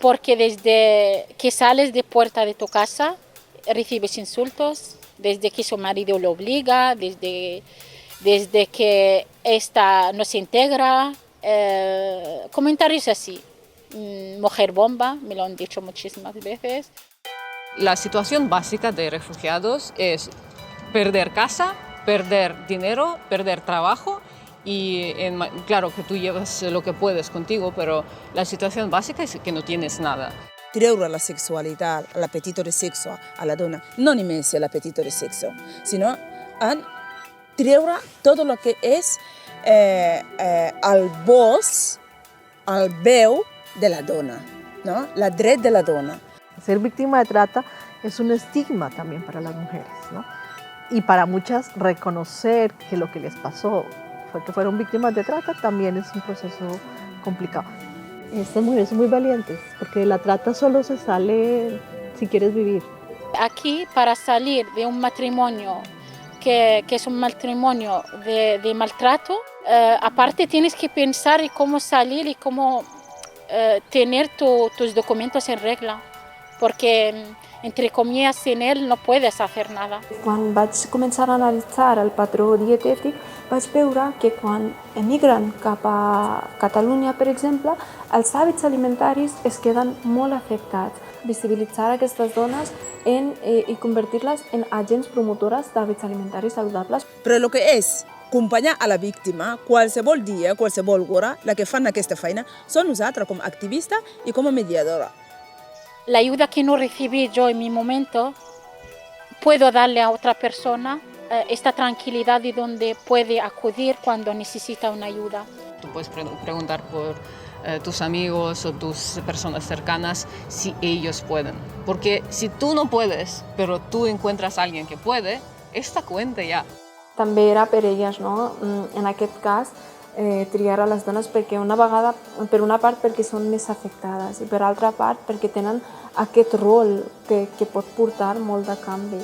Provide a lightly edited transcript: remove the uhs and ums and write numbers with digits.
porque desde que sales de puerta de tu casa recibes insultos, desde que su marido lo obliga, desde que esta no se integra, comentarios así. Mujer bomba, me lo han dicho muchísimas veces. La situación básica de refugiados es perder casa, perder dinero, perder trabajo y claro que tú llevas lo que puedes contigo, però la situación básica es que no tienes nada. Treure la sexualitat, l'apetito de sexe a la dona, no només l'apetito de sexe, sinó en treure tot el que és el vos, el veu de la dona, ¿no? La dret de la dona. Ser víctima de trata es un estigma también para las mujeres, ¿no? Y para muchas reconocer que lo que les pasó fue que fueron víctimas de trata también es un proceso complicado. Estas mujeres son muy valientes porque de la trata solo se sale si quieres vivir. Aquí, para salir de un matrimonio que es un matrimonio de maltrato, aparte tienes que pensar en cómo salir y cómo tener tus documentos en regla, porque entre comillas sin él no puedes hacer nada. Quan vaig començar a analitzar el patró dietètic, vaig veure que quan emigren cap a Catalunya, per exemple, els hàbits alimentaris es queden molt afectats. Visibilitzar aquestes dones i convertir-les en agents promotores d'hàbits alimentaris saludables. Però el que és acompanyar a la víctima qualsevol dia, qualsevol hora, la que fan aquesta feina, són nosaltres com a activista i com a mediadora. La ayuda que no recibí yo en mi momento, puedo darle a otra persona esta tranquilidad de donde puede acudir cuando necesita una ayuda. Tú puedes preguntar por tus amigos o tus personas cercanas si ellos pueden. Porque si tú no puedes, pero tú encuentras a alguien que puede, esta cuenta ja. També era per elles, no? En aquest cas, triar a les dones perquè una vegada, per una part perquè són més afectades i per altra part perquè tenen aquest rol que pot portar molt de canvi.